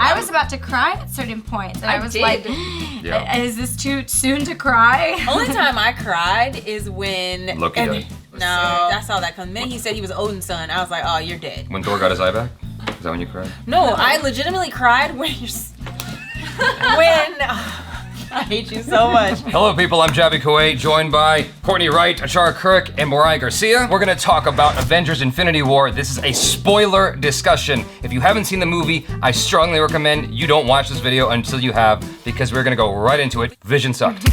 I was about to cry at certain points. And I was like, Yeah. is this too soon to cry? Only time I cried is when Loki died. No, I saw that coming. Then he said he was Odin's son. I was like, oh, you're dead. When Thor got his eye back? Is that when you cried? No, I legitimately cried when you're. I hate you so much. Hello people, I'm Jaby Koay, joined by Courtney Wright, ACHARA KIRK, and MORIAH Garcia. We're gonna talk about Avengers Infinity War. This is a spoiler discussion. If you haven't seen the movie, I strongly recommend you don't watch this video until you have, because we're gonna go right into it. Vision sucked.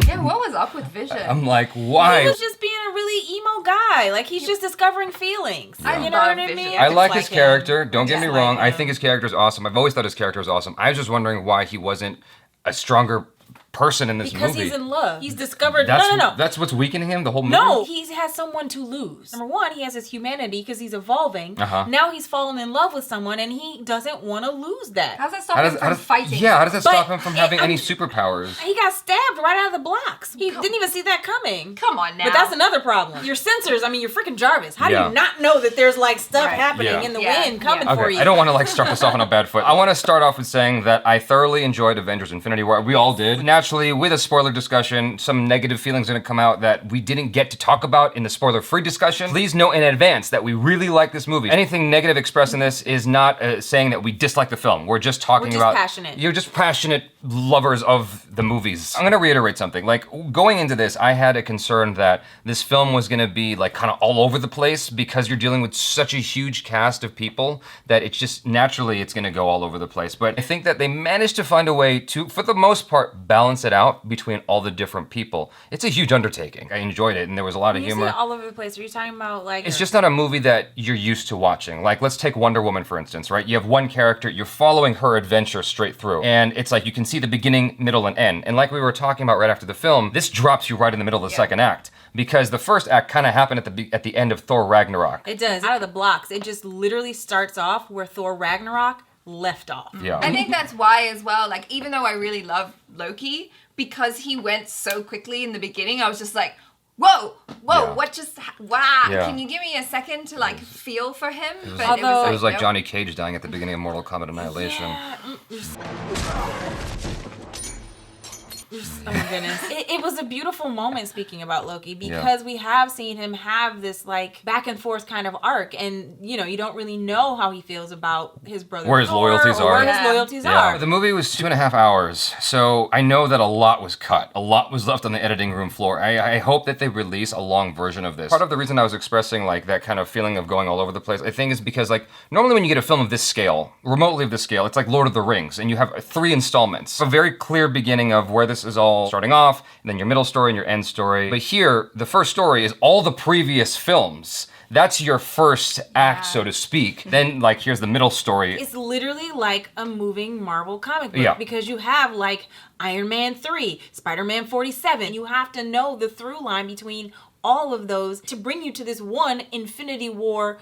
Yeah, what was up with Vision? I'm like, why? He was just being a really emo guy. Like, he's just discovering feelings. I You know what I love mean? Vision. I like Just his character, don't get me Just wrong. like I him. think his character is awesome. I've always thought his character was awesome. I was just wondering why he wasn't a stronger person in this Because movie. he's in love. He's discovered. That's, No. That's what's weakening him, the whole movie? No, he has someone to lose. Number one, he has his humanity because he's evolving. Uh-huh. Now he's fallen in love with someone and he doesn't want to lose that. How's that stop him from fighting? Yeah, how does that stop But him from having any I'm- superpowers? He got stabbed right out of the blocks. He didn't even see that coming. Come on now. But that's another problem. Your sensors, I mean, you're freaking Jarvis. How do Yeah. you not know that there's like stuff Right. happening Yeah. in the Yeah. wind coming Yeah. for Okay, you? I don't want to like start this off on a bad foot. I want to start off with saying that I thoroughly enjoyed Avengers Infinity War. We all did. Naturally, with a spoiler discussion, some negative feelings are going to come out that we didn't get to talk about in the spoiler-free discussion. Please know in advance that we really like this movie. Anything negative expressed in this is not saying that we dislike the film. We're just talking We're just about... passionate. You're just passionate lovers of the movies. I'm going to reiterate something. Like, going into this, I had a concern that this film was going to be like kind of all over the place because you're dealing with such a huge cast of people that it's just naturally it's going to go all over the place. But I think that they managed to find a way to, for the most part, balance it out between all the different people. It's a huge undertaking. I enjoyed it and there was a lot of When you humor. say all over the place, are you talking about like... It's just not a movie that you're used to watching. Like, let's take Wonder Woman, for instance, right? You have one character, you're following her adventure straight through. And it's like you can see the beginning, middle, and end. And like we were talking about right after the film, this drops you right in the middle of the second act. Because the first act kind of happened at the end of Thor Ragnarok. It does. Out of the blocks, it just literally starts off where Thor Ragnarok left off. Yeah. I think that's why as well, like, even though I really love Loki, because he went so quickly in the beginning, I was just like, whoa, Yeah. what just, wow. Yeah. Can you give me a second to like feel for him? Although- It was like nope. Johnny Cage dying at the beginning of Mortal Kombat Annihilation. Yeah. Oh my goodness. It was a beautiful moment speaking about Loki because we have seen him have this like back and forth kind of arc and you know, you don't really know how he feels about his brother. Where his Thor loyalties or are. Where Yeah. his loyalties Yeah, are. the movie was 2.5 hours, so I know that a lot was cut. A lot was left on the editing room floor. I hope that they release a long version of this. Part of the reason I was expressing like that kind of feeling of going all over the place, I think is because like normally when you get a film of this scale, remotely of this scale, it's like Lord of the Rings, and you have 3 installments. A very clear beginning of where this is all starting off, and then your middle story and your end story. But here, the first story is all the previous films. That's your first act, so to speak. Then, like, here's the middle story. It's literally like a moving Marvel comic book Yeah. because you have like Iron Man 3, Spider-Man 47. You have to know the through line between all of those to bring you to this one Infinity War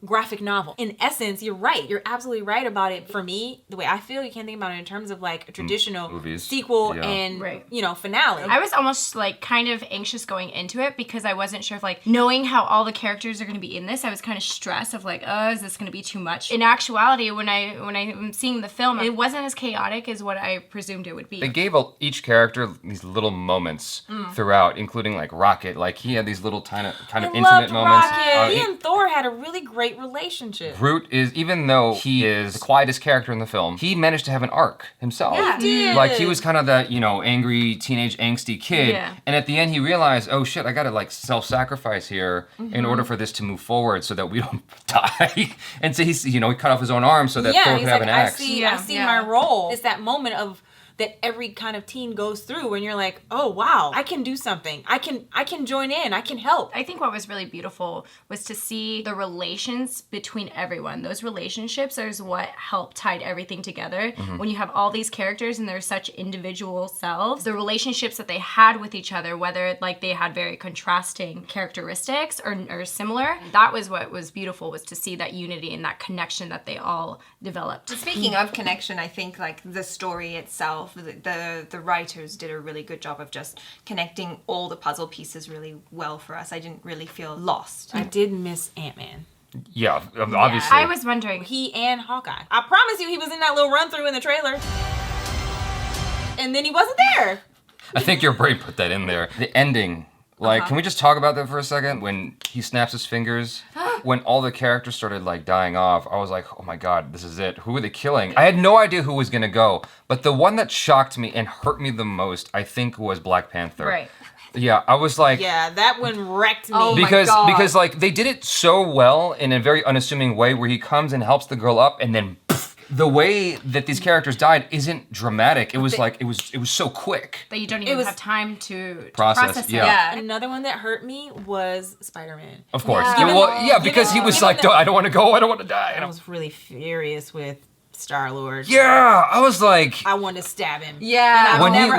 graphic novel. In essence, you're right. You're absolutely right about it. For me, the way I feel, you can't think about it in terms of like a traditional Movies. sequel Yeah. and, Right. you know, finale. I was almost like kind of anxious going into it because I wasn't sure if like knowing how all the characters are going to be in this, I was kind of stressed of like, oh, is this going to be too much? In actuality, when I'm seeing the film, it wasn't as chaotic as what I presumed it would be. They gave each character these little moments throughout, including like Rocket. Like he had these little kind of I intimate loved moments. Rocket. He and Thor had a really great relationship. Groot is, even though he is the quietest character in the film, he managed to have an arc himself. Yeah. He did. Like he was kind of that, you know, angry teenage angsty kid. Yeah. And at the end he realized, oh shit, I gotta like self-sacrifice here in order for this to move forward so that we don't die. And so he's, you know, he cut off his own arm so that Thor he's could have like, an axe. I see Yeah. my role. It's that moment of that every kind of teen goes through when you're like, oh wow, I can do something. I can join in. I can help. I think what was really beautiful was to see the relations between everyone. Those relationships is what helped tied everything together. When you have all these characters and they're such individual selves, the relationships that they had with each other, whether like they had very contrasting characteristics or similar, that was what was beautiful, was to see that unity and that connection that they all developed. Speaking of connection, I think like the story itself itself, the writers did a really good job of just connecting all the puzzle pieces really well for us. I didn't really feel lost. I did miss Ant-Man. Yeah, obviously. I was wondering. He and Hawkeye. I promise you he was in that little run through in the trailer. And then he wasn't there. I think your brain put that in there. The ending. Like, can we just talk about that for a second? When he snaps his fingers, when all the characters started like dying off, I was like, oh my God, this is it. Who are they killing? I had no idea who was gonna go, but the one that shocked me and hurt me the most, I think, was Black Panther. Right. Yeah, I was like... Yeah, that one wrecked me. Oh my because God. because like they did it so well in a very unassuming way where he comes and helps the girl up and then pff, the way that these characters died isn't dramatic. It was like it was so quick. That you don't even have time to Process, it. yeah. Another one that hurt me was Spider-Man. Of course. Yeah. Yeah, because he was like, I don't want to go, I don't want to die. And I was really furious with Star-Lord. yeah, I was like... I wanted to stab him. Yeah. And When he I've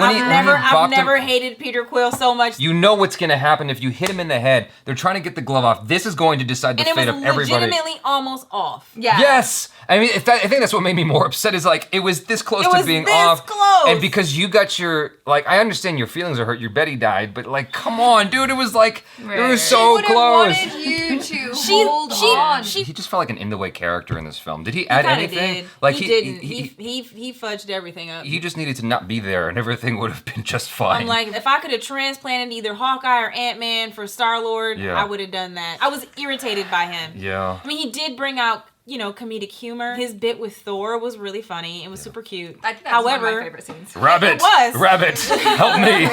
bopped never him- hated Peter Quill so much. You know what's going to happen if you hit him in the head. They're trying to get the glove off. This is going to decide the and it fate was of everybody. legitimately almost off. Yeah. Yes! I mean, I think that's what made me more upset is like, it was this close It to was being this off. close. And because you got your, like, I understand your feelings are hurt, your Betty died, but like, come on, dude, it was like, it was so Would have close. wanted you to hold on. He just felt like an in-the-way character in this film. Did he add Kinda anything? did. Like he didn't. He fudged everything up. He just needed to not be there and everything would have been just fine. I'm like, if I could have transplanted either Hawkeye or Ant-Man for Star-Lord, Yeah. I would have done that. I was irritated by him. Yeah. I mean, he did bring out, comedic humor. His bit with Thor was really funny. It was super cute. I think that's one of However, my favorite scenes. Rabbit! It was. Rabbit! Help me!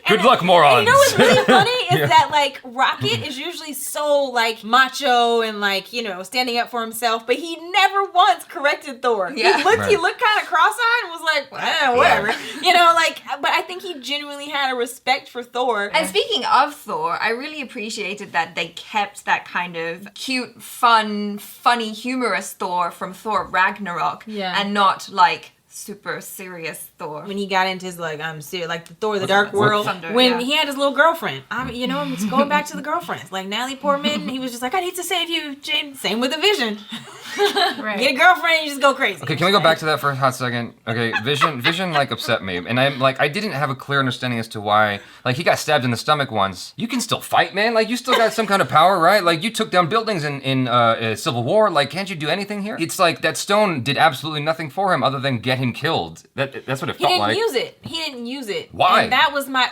Good luck, morons! And you know what's really funny is that like Rocket is usually so like macho and like standing up for himself, but he never once corrected Thor. Yeah. He looked Right. kind of cross-eyed and was like, whatever, But I think he genuinely had a respect for Thor. And speaking of Thor, I really appreciated that they kept that kind of cute, fun, funny, humorous Thor from Thor Ragnarok. Yeah. And not like super serious Thor. When he got into his like, I'm serious, like the Thor, the Dark World, Thunder, when yeah. he had his little girlfriend. I'm just going back to the girlfriends. Like Natalie Portman, he was just like, I need to save you, James. Same with the Vision. Right. Get a girlfriend, you just go crazy. Okay, can we go back to that for a hot second? Okay, Vision like upset me, and I'm like, I didn't have a clear understanding as to why. Like, he got stabbed in the stomach once. You can still fight, man. Like, you still got some kind of power, right? Like, you took down buildings in Civil War. Like, can't you do anything here? It's like that stone did absolutely nothing for him other than get him killed. That's what it He felt didn't like. use it. He didn't use it. Why? And that was my.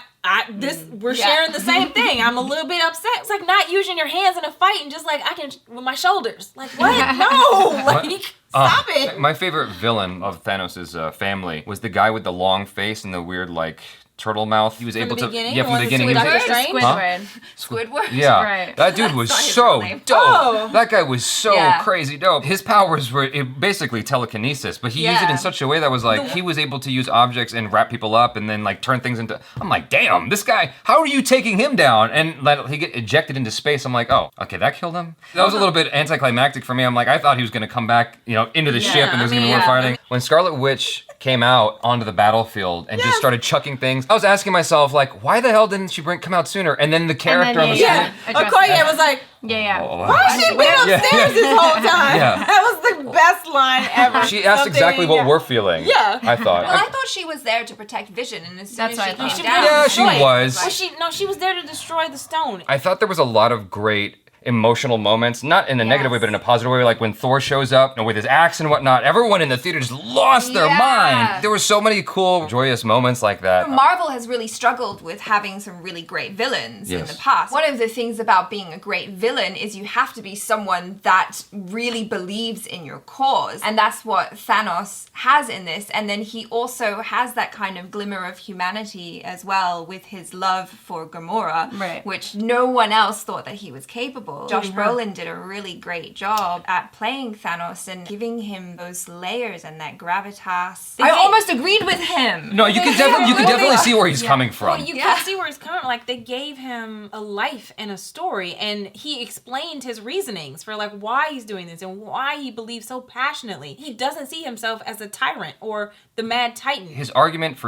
We're sharing the same thing. I'm a little bit upset. It's like not using your hands in a fight and just like I can with my shoulders. Like what? No, like stop it. My favorite villain of Thanos' family was the guy with the long face and the weird like turtle mouth. He was able to beginning? yeah The from one the that's beginning. with He was Doctor able- Strange? Squidward. Squidward? Yeah, Right. that dude was That's not his so real name. dope. Oh. That guy was so Yeah. crazy dope. His powers were basically telekinesis, but he used it Yeah. in such a way that was like he was able to use objects and wrap people up and then like turn things into. I'm like, damn, this guy. How are you taking him down? And let he get ejected into space. I'm like, oh, okay, that killed him. That was a little bit anticlimactic for me. I'm like, I thought he was gonna come back, into the ship and there's gonna be more fighting. When Scarlet Witch came out onto the battlefield and just started chucking things, I was asking myself like, why the hell didn't she come out sooner? And then the character on the Yeah. screen. Okoye was like, Yeah. why has she been upstairs this whole time? Yeah. That was the best line ever. She asked exactly what we're feeling. Yeah. I thought. Well, I thought she was there to protect Vision, and as soon That's as she what I came thought. down, Yeah, she Destroy it. was. Well, she was there to destroy the stone. I thought there was a lot of great emotional moments, not in a negative way, but in a positive way, like when Thor shows up with his axe and whatnot, everyone in the theater just lost their Yeah. mind. There were so many cool, joyous moments like that. Marvel has really struggled with having some really great villains in Yes. the past. One of the things about being a great villain is you have to be someone that really believes in your cause. And that's what Thanos has in this. And then he also has that kind of glimmer of humanity as well with his love for Gamora, Right. which no one else thought that he was capable. Josh Brolin did a really great job at playing Thanos and giving him those layers and that gravitas. I almost agreed with him. No, you can definitely see where he's coming from. Well, you can see where he's coming. Like they gave him a life and a story, and he explained his reasonings for like why he's doing this and why he believes so passionately. He doesn't see himself as a tyrant or the Mad Titan. His argument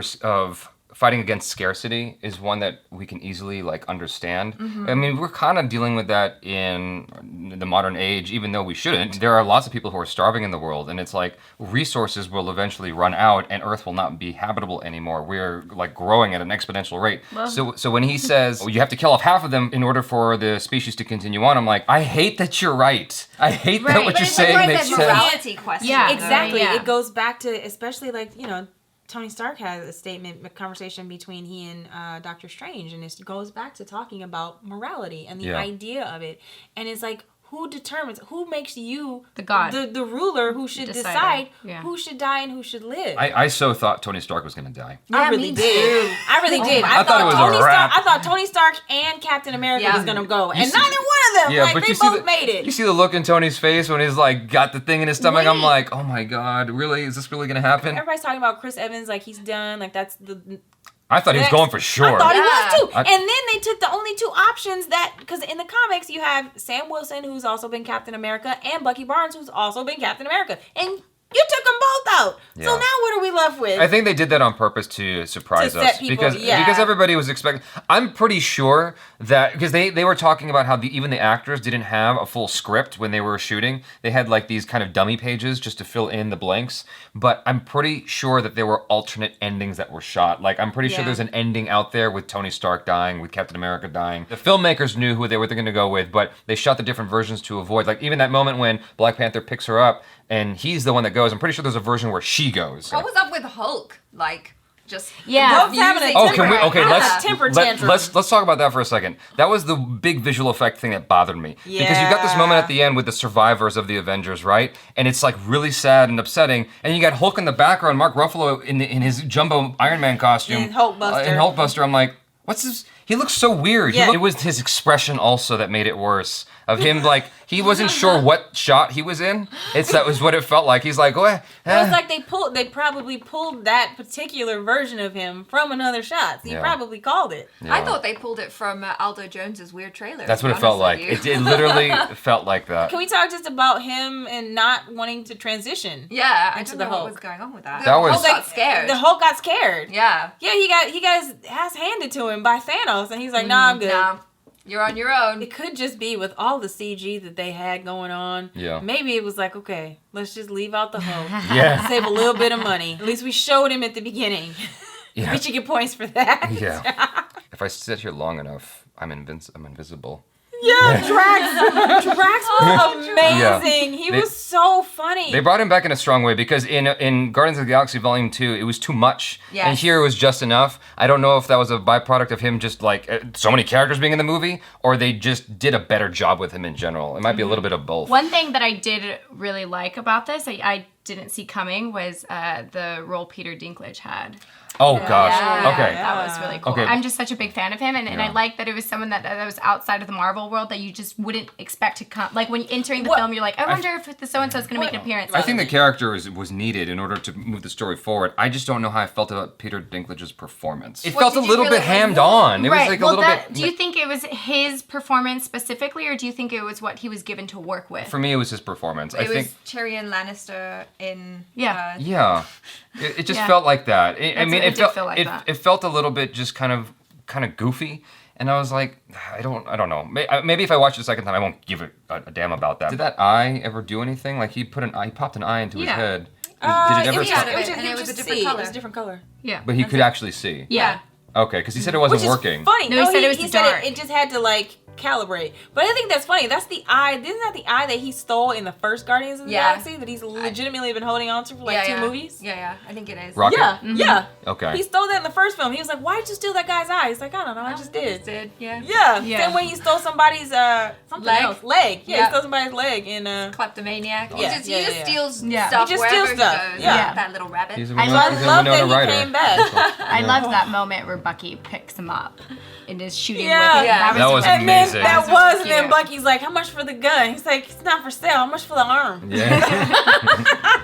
fighting against scarcity is one that we can easily like understand. I mean, we're kind of dealing with that in the modern age, even though we shouldn't. There are lots of people who are starving in the world, and it's like resources will eventually run out and Earth will not be habitable anymore. We're like growing at an exponential rate. Well, so when he says, you have to kill off half of them in order for the species to continue on, I'm like, I hate that you're right. I hate that what you're saying makes sense. Morality question. Yeah, exactly. It goes back to, especially like, you know, Tony Stark has a statement, a conversation between he and Doctor Strange, and it goes back to talking about morality and the idea of it. And it's like, who determines, who makes you the god, the ruler who should decide who should die and who should live? I so thought Tony Stark was going to die. I really did. I really did. I thought it was Tony Stark. I thought Tony Stark and Captain America was going to go, and neither one of them. Like, they both made it. You see the look in Tony's face when he's like got the thing in his stomach. I'm like, oh my god, really? Is this really going to happen? Everybody's talking about Chris Evans, like he's done. Like that's the. I thought he was going for sure. I thought he was too. And then they took the only two options that, because in the comics you have Sam Wilson, who's also been Captain America, and Bucky Barnes, who's also been Captain America. And you took them both out. Yeah. So now what are we left with? I think they did that on purpose to surprise us. Because everybody was expecting. I'm pretty sure that, because they were talking about how even the actors didn't have a full script when they were shooting. They had like these kind of dummy pages just to fill in the blanks. But I'm pretty sure that there were alternate endings that were shot. Like, I'm pretty sure there's an ending out there with Tony Stark dying, with Captain America dying. The filmmakers knew who they were going to go with, but they shot the different versions to avoid. Like, even that moment when Black Panther picks her up, and he's the one that goes. I'm pretty sure there's a version where she goes. What was up with Hulk? Like, just having a temper tantrum. Let's talk about that for a second. That was the big visual effect thing that bothered me. Yeah. Because you got this moment at the end with the survivors of the Avengers, right? And it's like really sad and upsetting. And you got Hulk in the background, Mark Ruffalo in his jumbo Iron Man costume. In Hulkbuster. I'm like, what's this? He looks so weird. Yeah. It was his expression also that made it worse. Of him, like, he wasn't sure what shot he was in. That was what it felt like. He's like, oh, It was like they probably pulled that particular version of him from another shot. So he probably called it. Yeah. I thought they pulled it from Aldo Jones's weird trailer. That's what it felt like. It literally felt like that. Can we talk just about him and not wanting to transition? Yeah, I don't know what was going on with that. The Hulk got scared. The Hulk got scared. Yeah. Yeah, he got his ass handed to him by Thanos, and he's like, nah, I'm good. Nah. You're on your own. It could just be with all the CG that they had going on. Yeah. Maybe it was like, okay, let's just leave out the Hulk. Yeah. Save a little bit of money. At least we showed him at the beginning. Yeah. We should get points for that. Yeah. If I sit here long enough, I'm invisible. Yeah, Drax was amazing. He was so funny. They brought him back in a strong way because in Guardians of the Galaxy Volume 2, it was too much. Yes. And here it was just enough. I don't know if that was a byproduct of him just like so many characters being in the movie, or they just did a better job with him in general. It might be a little bit of both. One thing that I did really like about this, I didn't see coming, was the role Peter Dinklage had. Oh, gosh. Yeah, okay. That was really cool. Okay. I'm just such a big fan of him, and I like that it was someone that was outside of the Marvel world that you just wouldn't expect to come. Like, when entering the film, you're like, I wonder if the so-and-so is going to make an appearance. I think the character was needed in order to move the story forward. I just don't know how I felt about Peter Dinklage's performance. It felt a little bit hammed on. It was like a little bit... Do you think it was his performance specifically, or do you think it was what he was given to work with? For me, it was his performance. It was Tyrion Lannister in... Yeah. It just felt like that. It felt a little bit just kind of goofy, and I was like, I don't know. Maybe if I watch it a second time, I won't give it a damn about that. Did that eye ever do anything? Like he popped an eye into his head. Did it ever? It was a different color. It was a different color. Yeah. But he could actually see. Yeah. Okay, because he said it wasn't working. Funny. No, he said it was dark. It just had to like calibrate. But I think that's funny. That's the eye. Isn't that the eye that he stole in the first Guardians of the Galaxy that he's legitimately been holding on to for like 2 movies? Yeah, I think it is. Rocket? Yeah. Okay. He stole that in the first film. He was like, "Why'd you steal that guy's eye?" He's like, "I don't know. I just did." Yeah. Same way he stole somebody's leg. Yeah, he stole somebody's leg in kleptomaniac. Yeah. He just steals stuff. He just wherever steals he stuff. goes. Yeah. That little rabbit. I love that he came back. I loved that moment where Bucky picks him up and is shooting with it. That was amazing. amazing. That was, and cute. then Bucky's like, how much for the gun? He's like, it's not for sale. How much for the arm? Yeah.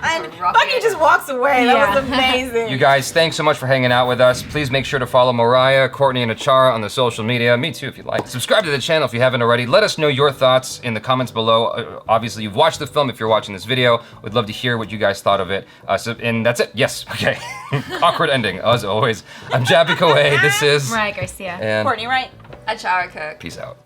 And Bucky just walks away. That was amazing. You guys, thanks so much for hanging out with us. Please make sure to follow Moriah, Courtney, and Achara on the social media. Me too, if you like. Subscribe to the channel if you haven't already. Let us know your thoughts in the comments below. Obviously, you've watched the film if you're watching this video. We'd love to hear what you guys thought of it. And that's it. Yes, okay. Awkward ending, as always. I'm Jaby Koay. This is Right, Garcia. And Courtney, right? ACHARA KIRK. peace out.